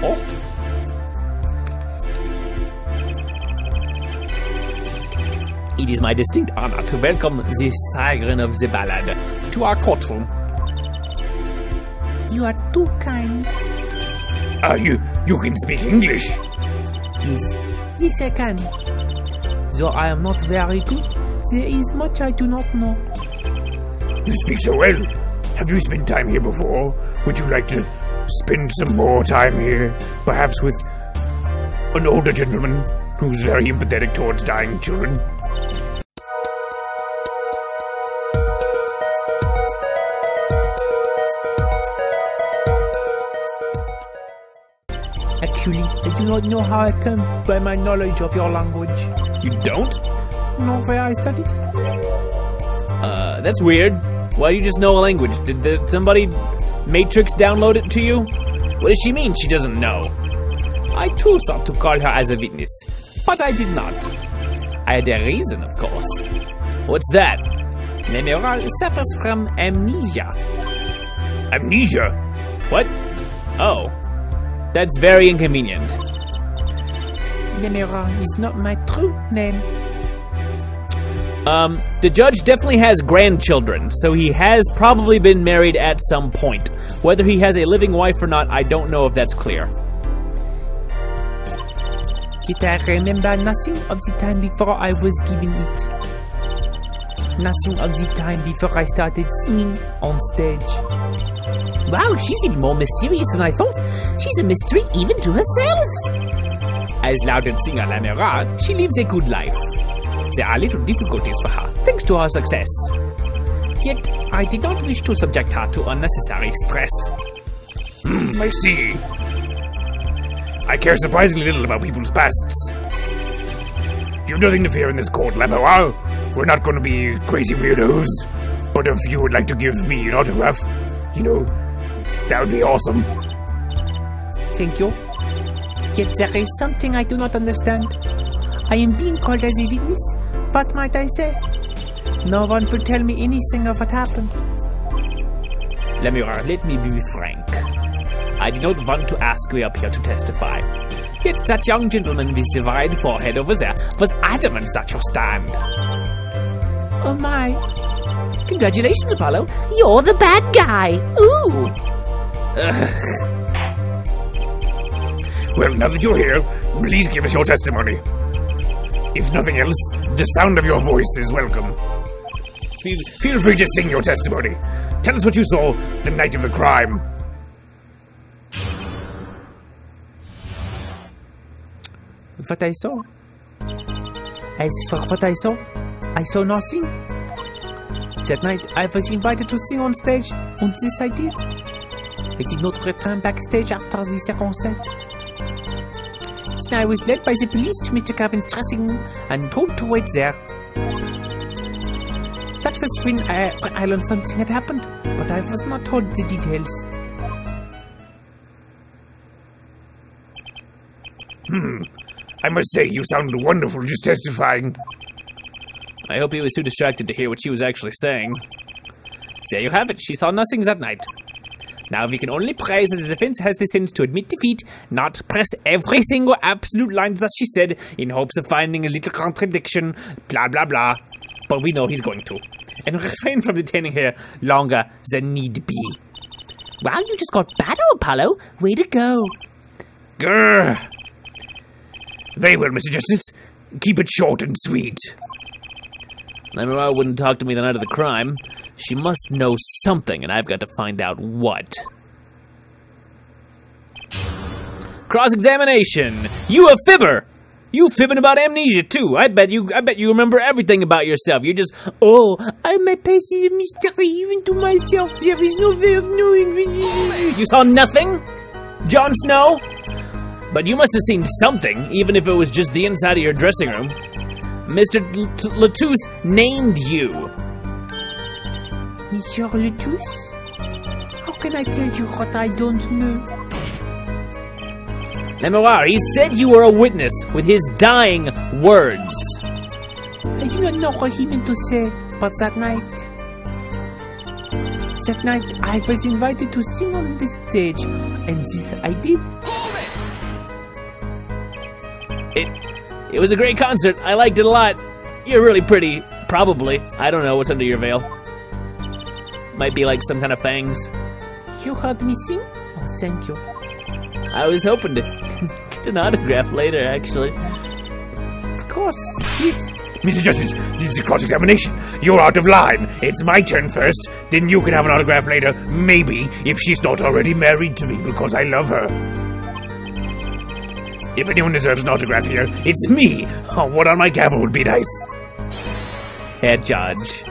Oh. It is my distinct honor to welcome the Siren of the Ballad to our courtroom. You are too kind. You can speak English? Yes, I can. Though I am not very good, there is much I do not know. You speak so well. Have you spent time here before? Would you like to spend some more time here? Perhaps with an older gentleman who's very empathetic towards dying children? Actually, I do not know how I come by my knowledge of your language. You don't? No, where I studied. That's weird. Why do you just know a language? Did somebody Matrix download it to you? What does she mean she doesn't know? I too sought to call her as a witness, but I did not. I had a reason, of course. What's that? Lamiroir suffers from amnesia. Amnesia? What? Oh. That's very inconvenient. Lamiroir is not my true name. The judge definitely has grandchildren, so he has probably been married at some point. Whether he has a living wife or not, I don't know if that's clear. Yet I remember nothing of the time before I was given it. Nothing of the time before I started singing on stage. Wow, she's even more mysterious than I thought. She's a mystery even to herself. As lauded singer Lamiroir, she lives a good life. There are little difficulties for her, thanks to her success. Yet, I did not wish to subject her to unnecessary stress. I see. I care surprisingly little about people's pasts. You've nothing to fear in this court, Lamiroir. We're not going to be crazy weirdos. But if you would like to give me an autograph, you know, that would be awesome. Thank you. Yet there is something I do not understand. I am being called as a witness. What might I say? No one could tell me anything of what happened. Lamiroir, let me be frank. I did not want to ask you up here to testify. Yet that young gentleman with the wide forehead over there was adamant that you stand. Oh my. Congratulations, Apollo. You're the bad guy. Ooh. Well, now that you're here, please give us your testimony. If nothing else, the sound of your voice is welcome. Feel free to sing your testimony. Tell us what you saw the night of the crime. What I saw? As for what I saw nothing. That night, I was invited to sing on stage, and this I did. I did not return backstage after the second set. Then I was led by the police to Mr. Cabin's dressing room and told to wait there. That was when I learned something had happened, but I was not told the details. I must say, you sound wonderful just testifying. I hope he was too distracted to hear what she was actually saying. There you have it. She saw nothing that night. Now we can only pray that the defense has the sense to admit defeat, not press every single absolute line that she said in hopes of finding a little contradiction, blah blah blah. But we know he's going to. And refrain from detaining her longer than need be. Wow, you just got better, Apollo. Way to go. Grr. Very well, Mr. Justice. Keep it short and sweet. Lamiroir wouldn't talk to me the night of the crime. She must know something, and I've got to find out what. Cross-examination. You a fibber. You fibbing about amnesia too. I bet you remember everything about yourself. You're just, oh, I may pass a mystery even to myself. There is no way of knowing. You saw nothing, Jon Snow? But you must have seen something, even if it was just the inside of your dressing room. Mr. LeTouse named you. Monsieur LeTouse? How can I tell you what I don't know? Lamiroir, he said you were a witness with his dying words. I do not know what he meant to say, but that night I was invited to sing on the stage, and this I did. It was a great concert. I liked it a lot. You're really pretty. Probably. I don't know what's under your veil. Might be like some kind of fangs. You heard me sing? Oh, thank you. I was hoping to get an autograph later, actually. Of course, please. Mr. Justice, this is a cross-examination. You're out of line. It's my turn first. Then you can have an autograph later. Maybe, if she's not already married to me because I love her. If anyone deserves an autograph here, it's me. Oh, one on my gavel would be nice. Head judge.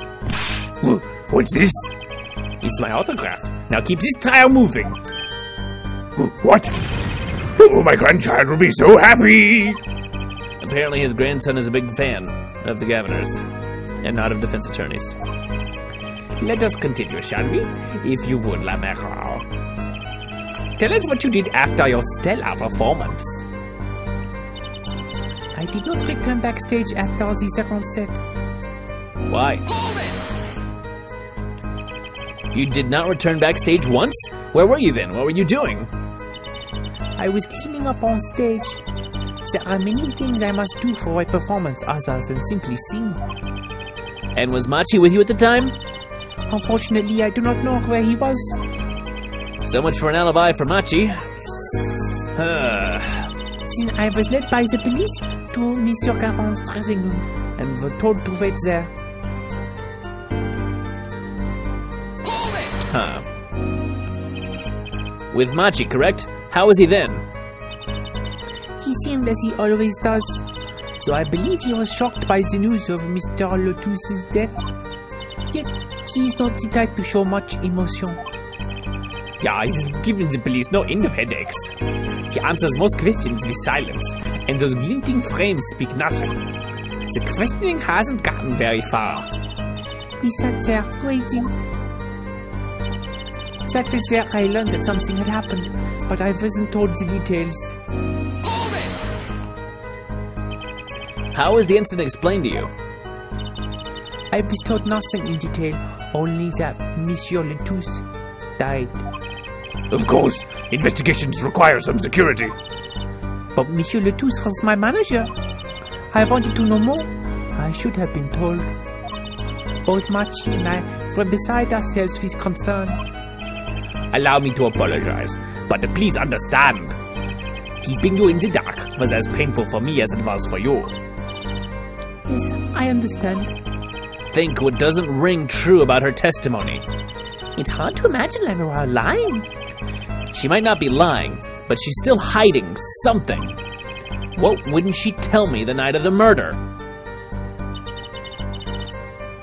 What's this? It's my autograph. Now keep this tile moving. What? Oh, my grandchild will be so happy. Apparently his grandson is a big fan of the governors and not of defense attorneys. Let us continue, shall we? If you would, Lamiroir. Tell us what you did after your stellar performance. I did not return backstage after the second set. Why? You did not return backstage once? Where were you then? What were you doing? I was cleaning up on stage. There are many things I must do for a performance other than simply sing. And was Machi with you at the time? Unfortunately, I do not know where he was. So much for an alibi for Machi. Then I was led by the police to Monsieur Caron's dressing room and were told to wait there. Huh. With Machi, correct? How was he then? He seemed as he always does, though I believe he was shocked by the news of Mr. LeTouse's death. Yet, he is not the type to show much emotion. Yeah, he's giving the police no end of headaches. He answers most questions with silence, and those glinting frames speak nothing. The questioning hasn't gotten very far. We sat there, waiting. That was where I learned that something had happened, but I wasn't told the details. How was the incident explained to you? I was told nothing in detail, only that Monsieur LeTouse died. Of course, investigations require some security. But Monsieur LeTouse was my manager. I wanted to know more. I should have been told. Both Machi and I were beside ourselves with concern. Allow me to apologize, but please understand. Keeping you in the dark was as painful for me as it was for you. Yes, I understand. Think what doesn't ring true about her testimony. It's hard to imagine Lamiroir lying. She might not be lying, but she's still hiding something. What wouldn't she tell me the night of the murder?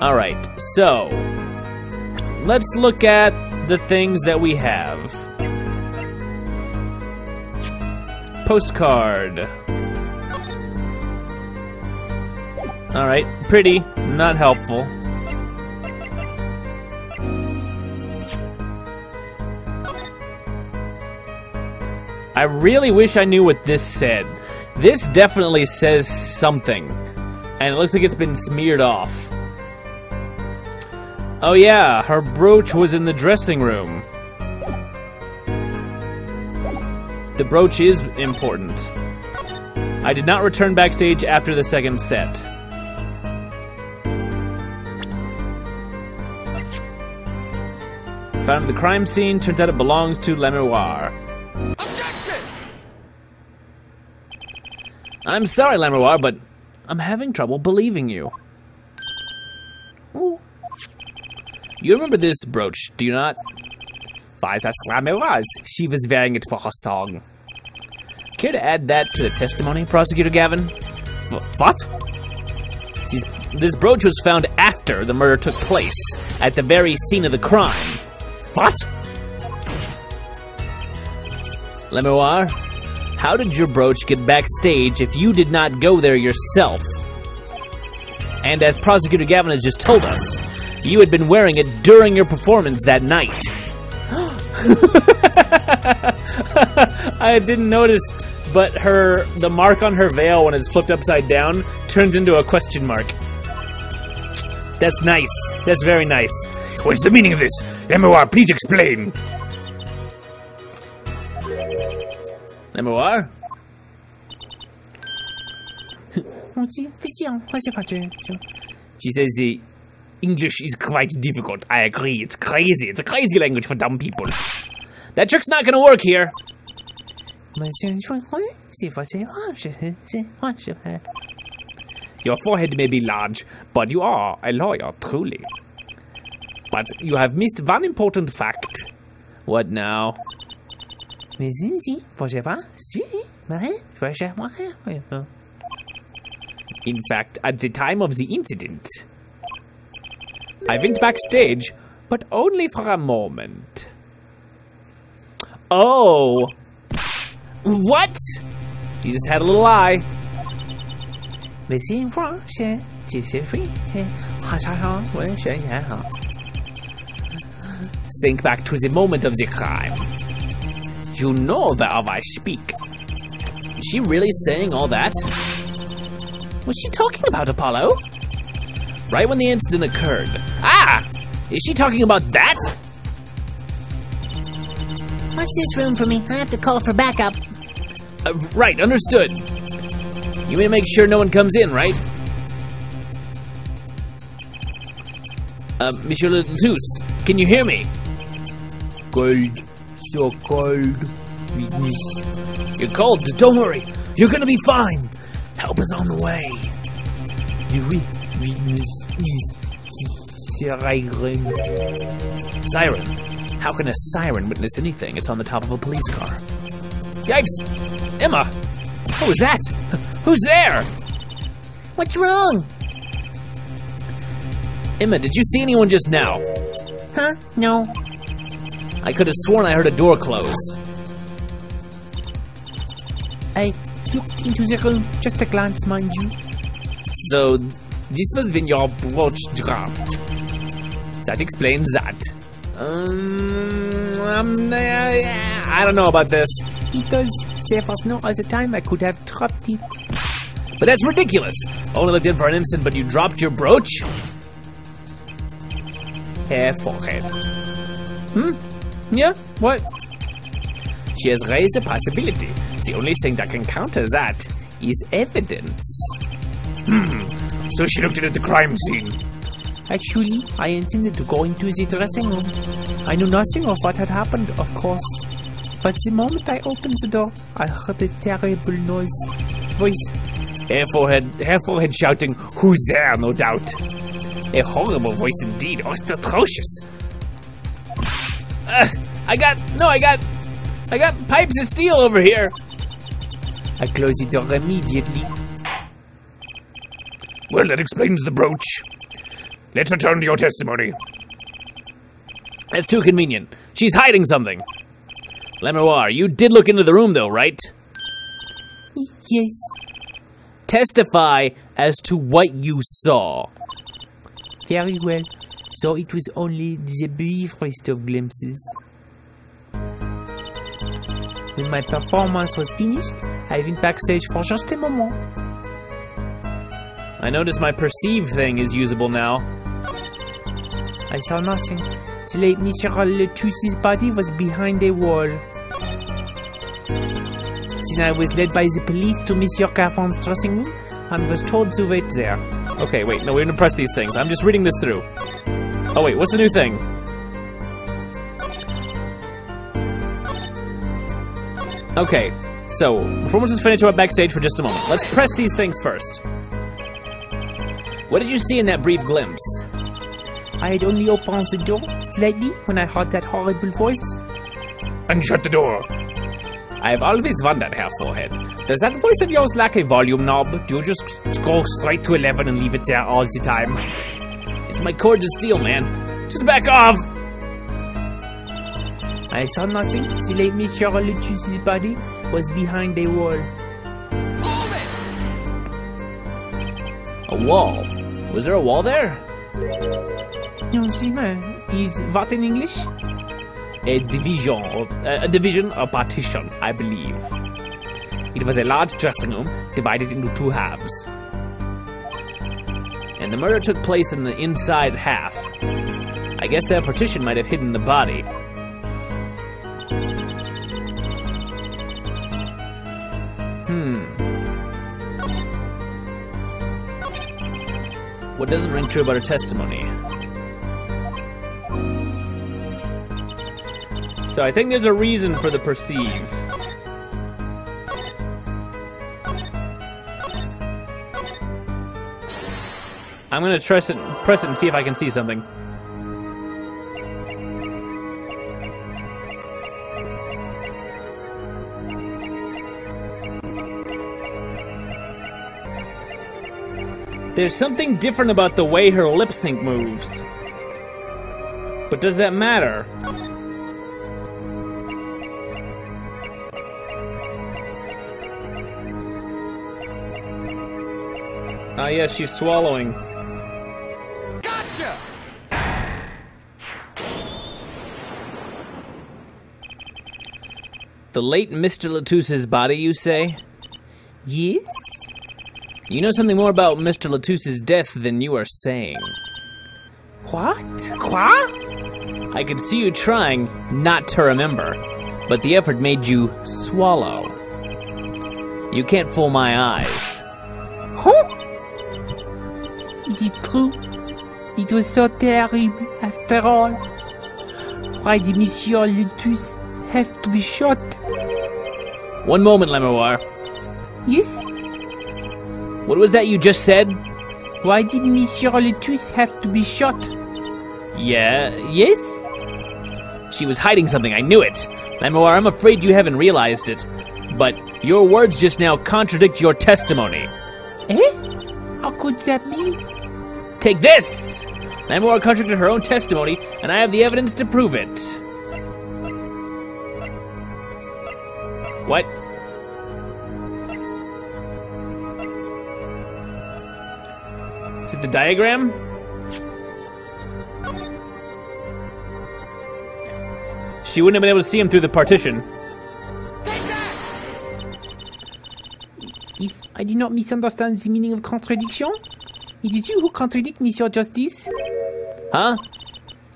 Alright, so let's look at the things that we have. Postcard. Alright, pretty, not helpful. I really wish I knew what this said. This definitely says something. And it looks like it's been smeared off. Oh yeah, her brooch was in the dressing room. The brooch is important. I did not return backstage after the second set. Found at the crime scene, turns out it belongs to Lamiroir. I'm sorry, Lamiroir, but I'm having trouble believing you. Ooh. You remember this brooch, do you not? Why, that's Lamiroir's. She was wearing it for her song. Care to add that to the testimony, Prosecutor Gavin? What? This brooch was found after the murder took place, at the very scene of the crime. What? Lamiroir, how did your brooch get backstage if you did not go there yourself? And as Prosecutor Gavin has just told us, you had been wearing it during your performance that night. I didn't notice, but the mark on her veil when it's flipped upside down turns into a question mark. That's nice. That's very nice. What's the meaning of this? Lamiroir, please explain. Lamiroir? She says the English is quite difficult. I agree. It's crazy. It's a crazy language for dumb people. That trick's not gonna work here. Your forehead may be large, but you are a lawyer, truly. But you have missed one important fact. What now? In fact, at the time of the incident, I went backstage, but only for a moment. Oh! What? You just had a little lie. Think back to the moment of the crime. You know whereof I speak. Is she really saying all that? What's she talking about, Apollo? Right when the incident occurred. Ah! Is she talking about that? Watch this room for me. I have to call for backup. Right, understood. You may make sure no one comes in, right? Monsieur LeTouse, can you hear me? Cold. So cold. Weakness. You're cold, don't worry. You're gonna be fine. Help is on the way. Weakness is Siren. Siren? How can a siren witness anything? It's on the top of a police car. Yikes! Emma! What was that? Who's there? What's wrong? Emma, did you see anyone just now? Huh? No. I could have sworn I heard a door close. I looked into the room, just a glance, mind you. So, this was when your brooch dropped. That explains that. I don't know about this. Because there was no other time I could have dropped it. But that's ridiculous. Only looked in for an instant, but you dropped your brooch? Hair forehead. Yeah? What? She has raised a possibility. The only thing that can counter that is evidence. So she looked in at the crime scene. Actually, I intended to go into the dressing room. I knew nothing of what had happened, of course. But the moment I opened the door, I heard a terrible voice. Hair forehead shouting, "Who's there?" No doubt. A horrible voice indeed. Oh, it's atrocious. I got pipes of steel over here. I closed the door immediately. Well, that explains the brooch. Let's return to your testimony. That's too convenient. She's hiding something. Lamiroir, you did look into the room though, right? Yes. Testify as to what you saw. Very well. So it was only the briefest of glimpses. When my performance was finished, I went backstage for just a moment. I notice my perceive thing is usable now. I saw nothing. The late Monsieur LeTouse's body was behind a wall. Then I was led by the police to Monsieur Carfon's dressing room and was told to wait there. Okay, wait, no, we're gonna press these things. I'm just reading this through. Oh wait, what's the new thing? Okay, so, performance is finished. We're backstage for just a moment. Let's press these things first. What did you see in that brief glimpse? I had only opened the door slightly when I heard that horrible voice. And shut the door. I have always wondered, Hair Forehead. Does that voice of yours lack a volume knob? Do you just go straight to 11 and leave it there all the time? It's my cord to steel, man. Just back off! I saw nothing. The late Monsieur LeTouse's body was behind a wall. A wall? Was there a wall there? No, is what in English? A division or partition, I believe. It was a large dressing room divided into two halves. And the murder took place in the inside half. I guess that partition might have hidden the body. What doesn't ring true about her testimony? So I think there's a reason for the perceive. I'm gonna press it and see if I can see something. There's something different about the way her lip sync moves. But does that matter? Ah, yes, she's swallowing. Gotcha! The late Mr. LeTouse's body, you say? Yes? You know something more about Mr. LeTouse's death than you are saying. What? Quoi? I could see you trying not to remember, but the effort made you swallow. You can't fool my eyes. Huh? It is true. It was so terrible after all. Why did Monsieur LeTouse have to be shot? One moment, Lamiroir. Yes? What was that you just said? Why did Monsieur LeTouse have to be shot? Yes? She was hiding something, I knew it. Lamiroir, I'm afraid you haven't realized it. But your words just now contradict your testimony. Eh? How could that be? Take this! Lamiroir contradicted her own testimony, and I have the evidence to prove it. What? Is it the diagram? She wouldn't have been able to see him through the partition. If I did not misunderstand the meaning of contradiction, it is you who contradict Monsieur Justice. Huh?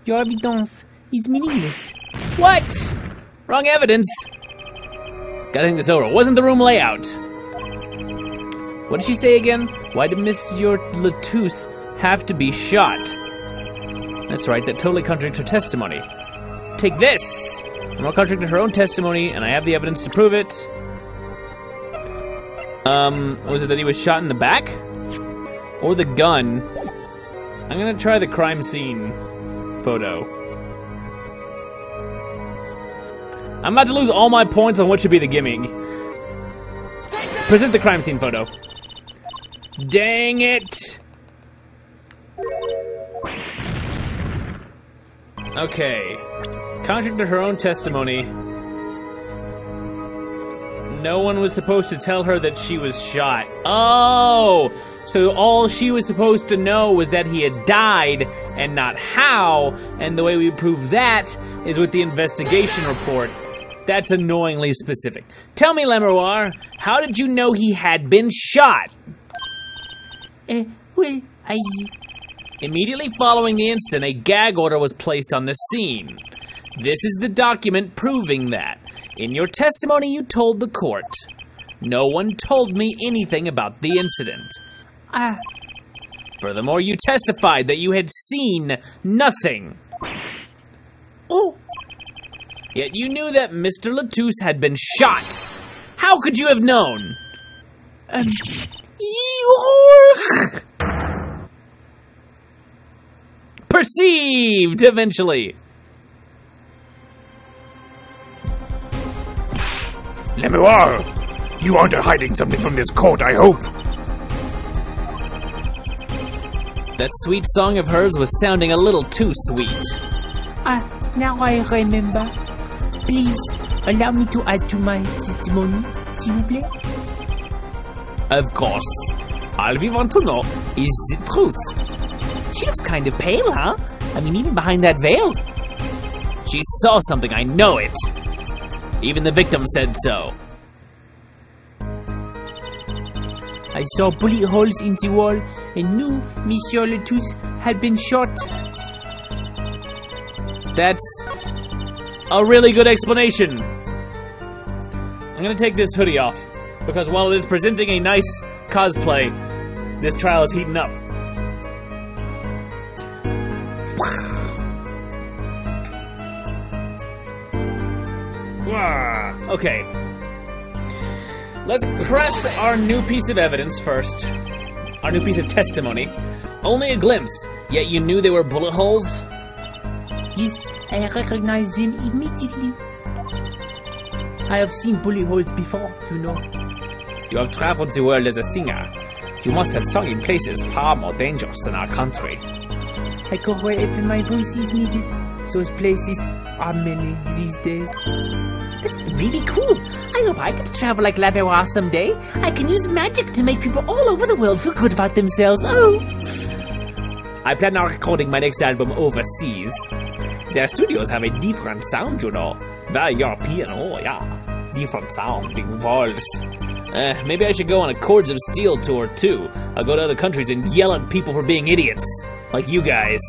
Your evidence is meaningless. What? Wrong evidence. Gotta think this over. Wasn't the room layout? What did she say again? Why did Monsieur LeTouse have to be shot? That's right, that totally contradicts her testimony. Take this! Lamiroir contradicted her own testimony, and I have the evidence to prove it. Was it that he was shot in the back? Or the gun? I'm gonna try the crime scene photo. I'm about to lose all my points on what should be the gimmick. Let's present the crime scene photo. Dang it! Okay. Contradicted her own testimony. No one was supposed to tell her that she was shot. Oh! So all she was supposed to know was that he had died and not how, and the way we prove that is with the investigation report. That's annoyingly specific. Tell me, Lamiroir, how did you know he had been shot? Well, Immediately following the incident, a gag order was placed on the scene. This is the document proving that. In your testimony, you told the court. No one told me anything about the incident. Furthermore, you testified that you had seen nothing. Oh! Yet you knew that Mr. LeTouse had been shot. How could you have known? Perceived, eventually. Lamiroir, you aren't hiding something from this court, I hope. That sweet song of hers was sounding a little too sweet. Now I remember. Please, allow me to add to my testimony, s'il vous plaît. Of course. All we want to know is the truth. She looks kind of pale, huh? I mean, even behind that veil. She saw something, I know it. Even the victim said so. I saw bullet holes in the wall and knew Monsieur LeTouse had been shot. That's a really good explanation. I'm gonna take this hoodie off, because while it is presenting a nice cosplay, this trial is heating up. Okay. Let's press our new piece of evidence first. Our new piece of testimony. Only a glimpse, yet you knew they were bullet holes? Yes, I recognize them immediately. I have seen bullet holes before, you know. You have traveled the world as a singer. You must have sung in places far more dangerous than our country. I go wherever my voice is needed. Those places are many these days. That's really cool. I hope I get to travel like Lamiroir someday. I can use magic to make people all over the world feel good about themselves. Oh! I plan on recording my next album overseas. Their studios have a different sound, you know. Very European, oh yeah. Different sounding walls. Maybe I should go on a Chords of Steel tour too. I'll go to other countries and yell at people for being idiots. Like you guys.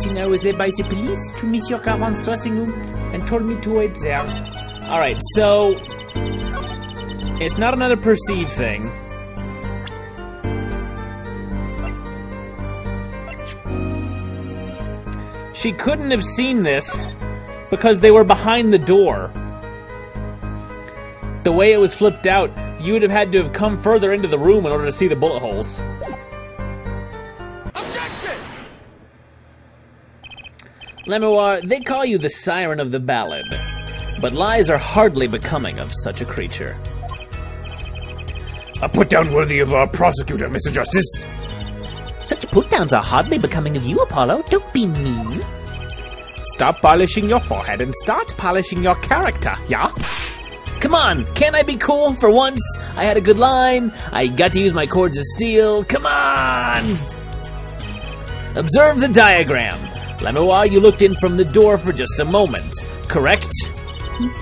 Then I was led by the police to Monsieur Caron's dressing room and told me to wait there. Alright, so... it's not another perceived thing. She couldn't have seen this because they were behind the door. The way it was flipped out, you would have had to have come further into the room in order to see the bullet holes. Lamiroir, they call you the Siren of the ballad, but lies are hardly becoming of such a creature. A put-down worthy of our prosecutor, Mr. Justice. Such put-downs are hardly becoming of you, Apollo. Don't be mean. Stop polishing your forehead and start polishing your character, yeah? Come on, can't I be cool for once? I had a good line, I got to use my Chords of Steel, come on! Observe the diagram. Lamiroir, you looked in from the door for just a moment, correct?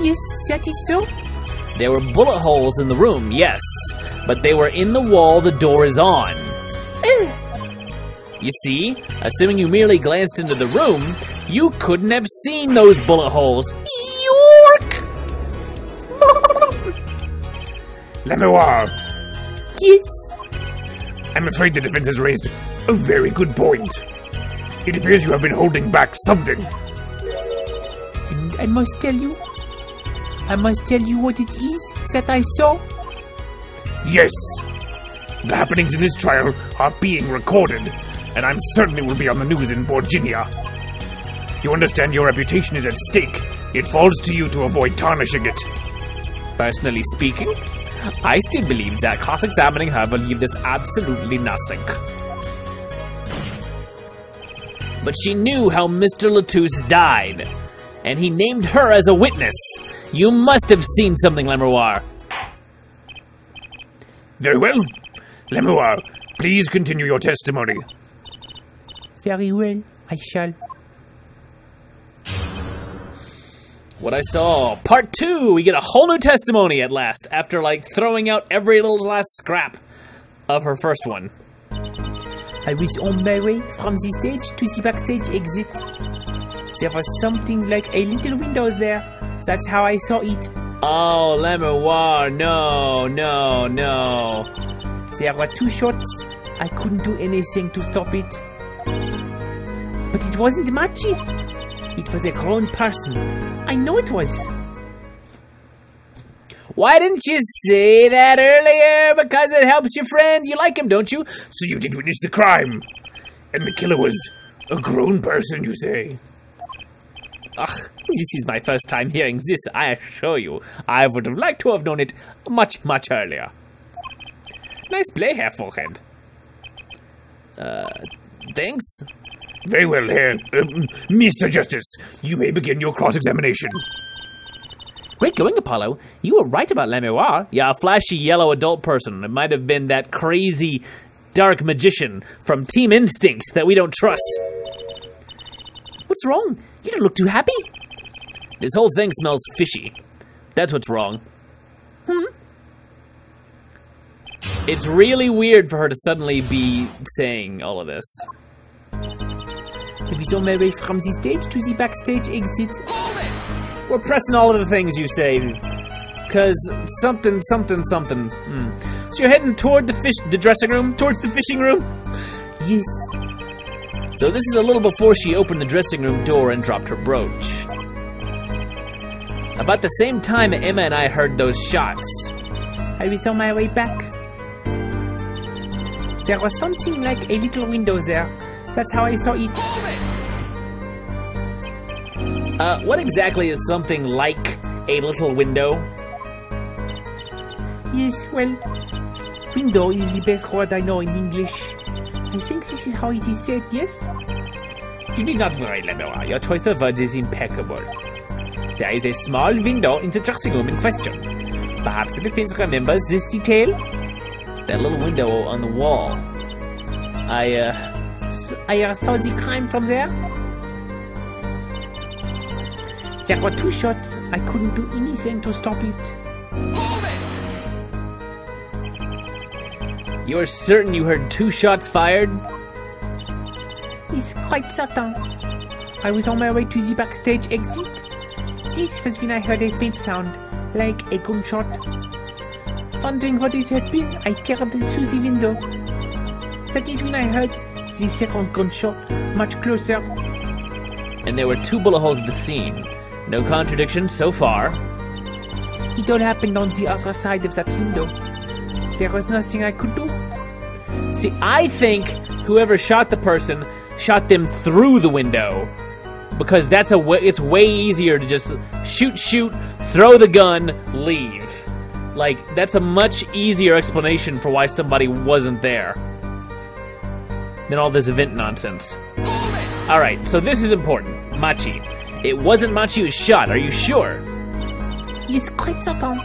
Yes, that is so. There were bullet holes in the room, yes, but they were in the wall the door is on. You see, assuming you merely glanced into the room, you couldn't have seen those bullet holes. York! Lamiroir, Yes. I'm afraid the defense has raised a very good point. It appears you have been holding back something. And I must tell you what it is that I saw. Yes. The happenings in this trial are being recorded, and I'm certain it will be on the news in Virginia. You understand your reputation is at stake. It falls to you to avoid tarnishing it. Personally speaking, I still believe that cross-examining her will give us absolutely nothing. But she knew how Mr. LeTouse died, and he named her as a witness. You must have seen something, Lamiroir. Very well. Lamiroir, please continue your testimony. Very well, I shall. What I saw. Part 2! We get a whole new testimony at last, after, like, throwing out every little last scrap of her first one. I was on my way from the stage to the backstage exit. There was something like a little window there. That's how I saw it. Oh, Lamiroir, no. There were 2 shots. I couldn't do anything to stop it. But it wasn't Machi. It was a grown person. I know it was. Why didn't you say that earlier? Because it helps your friend. You like him, don't you? So you did witness the crime. And the killer was a grown person, you say? Ugh, this is my first time hearing this, I assure you. I would have liked to have known it much, much earlier. Nice play here, forehead. Thanks? Very well, Mr. Justice. You may begin your cross-examination. Great going, Apollo. You were right about Lamiroir. Yeah, a flashy yellow adult person. It might have been that crazy dark magician from Team Instinct that we don't trust. What's wrong? You don't look too happy. This whole thing smells fishy. That's what's wrong. It's really weird for her to suddenly be saying all of this. I was on my way from the stage to the backstage exit. We're pressing all of the things you say. Cause something. So you're heading toward the dressing room? Towards the fishing room? Yes. So this is a little before she opened the dressing room door and dropped her brooch. About the same time Emma and I heard those shots. I was on my way back. There was something like a little window there. That's how I saw it. What exactly is something like a little window? Yes, well, window is the best word I know in English. I think this is how it is said, yes? You need not worry, Lamiroir. Your choice of words is impeccable. There is a small window in the dressing room in question. Perhaps the defense remembers this detail? That little window on the wall. I saw the crime from there. There were 2 shots. I couldn't do anything to stop it. You're certain you heard 2 shots fired? It's quite certain. I was on my way to the backstage exit. This was when I heard a faint sound, like a gunshot. Wondering what it had been, I peered through the window. That is when I heard the second gunshot, much closer. And there were 2 bullet holes at the scene. No contradiction so far. It all happened on the other side of that window. There was nothing I could do. See, I think whoever shot the person shot them through the window. Because that's it's way easier to just shoot, throw the gun, leave. Like, that's a much easier explanation for why somebody wasn't there than all this event nonsense. Alright, so this is important. Machi. It wasn't Machi who shot, are you sure? It's quite certain.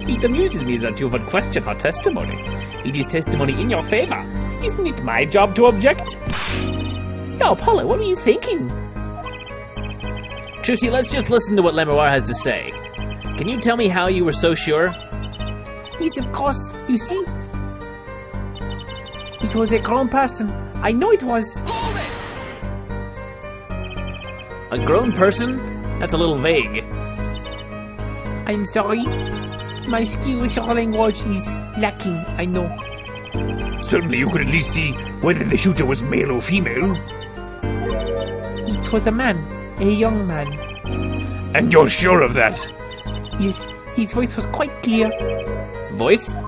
It amuses me that you would question her testimony. It is testimony in your favor. Isn't it my job to object? Yo, Apollo, what were you thinking? Trucy, let's just listen to what Lamiroir has to say. Can you tell me how you were so sure? Yes, of course. You see? It was a grown person. I know it was. A grown person? That's a little vague. I'm sorry. My skill with your language is lacking, I know. Certainly you could at least see whether the shooter was male or female. It was a man. A young man. And you're sure of that? Yes, his voice was quite clear. Voice?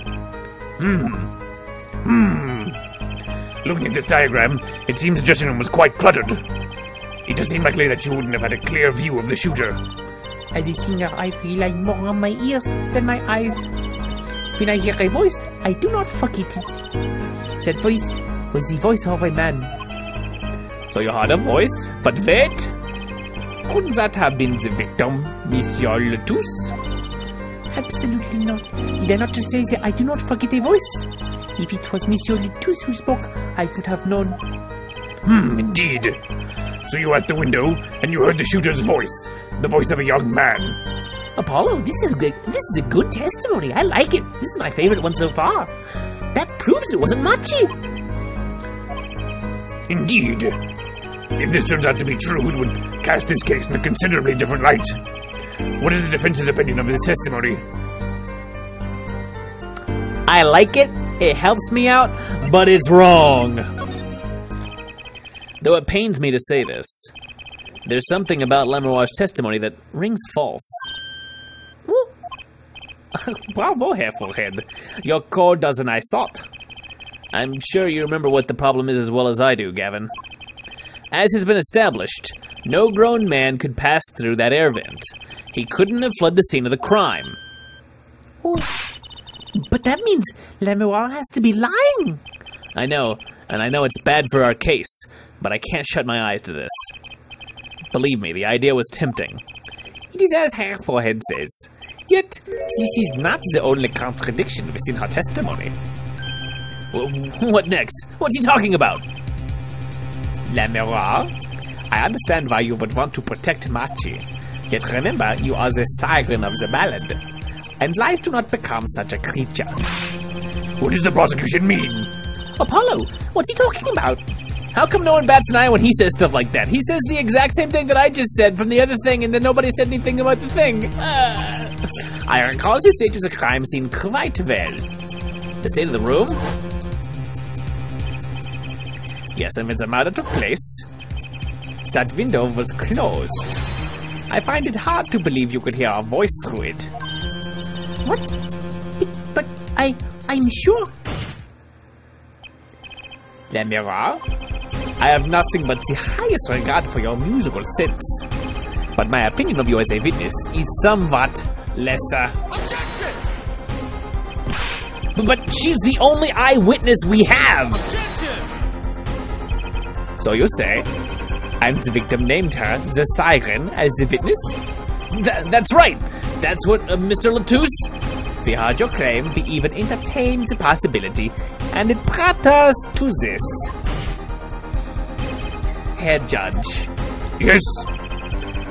Looking at this diagram, it seems the dressing room was quite cluttered. It does seem likely that you wouldn't have had a clear view of the shooter. As a singer, I rely more on my ears than my eyes. When I hear a voice, I do not forget it. That voice was the voice of a man. So you heard a voice, but wait. Couldn't that have been the victim, Monsieur LeTouse? Absolutely not. Did I not just say that I do not forget a voice? If it was Monsieur LeTouse who spoke, I would have known. Indeed. So you were at the window, and you heard the shooter's voice. The voice of a young man. Apollo, this is good. This is a good testimony. I like it. This is my favorite one so far. That proves it wasn't Machi. Indeed. If this turns out to be true, it would cast this case in a considerably different light. What is the defense's opinion of this testimony? I like it. It helps me out, but it's wrong. Though it pains me to say this, there's something about Lamiroir's testimony that rings false. Bravo, Hairforehead. Your code does an I thought. I'm sure you remember what the problem is as well as I do, Gavin. As has been established, no grown man could pass through that air vent. He couldn't have fled the scene of the crime. Oh, but that means Lamiroir has to be lying. I know, and I know it's bad for our case, but I can't shut my eyes to this. Believe me, the idea was tempting. It is as Hairforehead says. Yet, this is not the only contradiction within her testimony. What next? What's he talking about? Lamiroir, I understand why you would want to protect Machi. Yet remember, you are the Siren of the ballad. And lies do not become such a creature. What does the prosecution mean? Apollo, what's he talking about? How come no one bats an eye when he says stuff like that? He says the exact same thing that I just said from the other thing, and then nobody said anything about the thing. I recall the state of the crime scene quite well. The state of the room? Yes, and when the murder took place, that window was closed. I find it hard to believe you could hear our voice through it. What? But I'm sure. Lamiroir, I have nothing but the highest regard for your musical sense, but my opinion of you as a witness is somewhat lesser. But she's the only eyewitness we have! So you say, and the victim named her, the Siren, as the witness? That's right! That's what, Mr. LeTouse? We heard your claim, we even entertained the possibility, and it brought us to this. Herr Judge. Yes?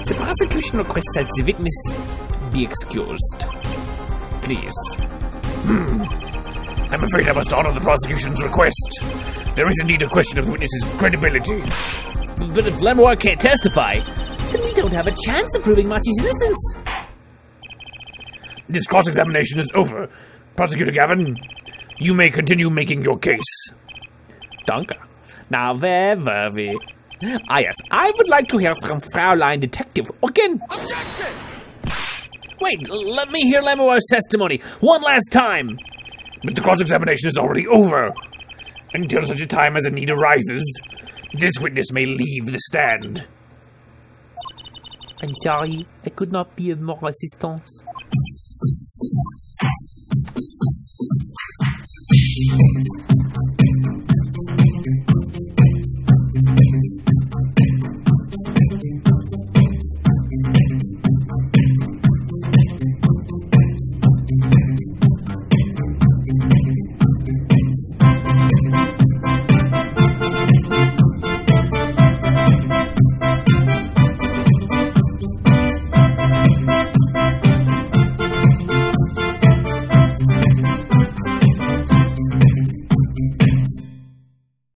The prosecution requests that the witness be excused. Please. I'm afraid I must honor the prosecution's request. There is indeed a question of the witness's credibility. But if Lamiroir can't testify, Then we don't have a chance of proving Machi's innocence. This cross-examination is over. Prosecutor Gavin, you may continue making your case. Danke. Now, where were we? Ah, yes. I would like to hear from Fraulein Detective again. Objection! Wait, let me hear Lamiroir's testimony one last time. But the cross-examination is already over. Until such a time as a need arises, this witness may leave the stand. I'm sorry, I could not be of more assistance.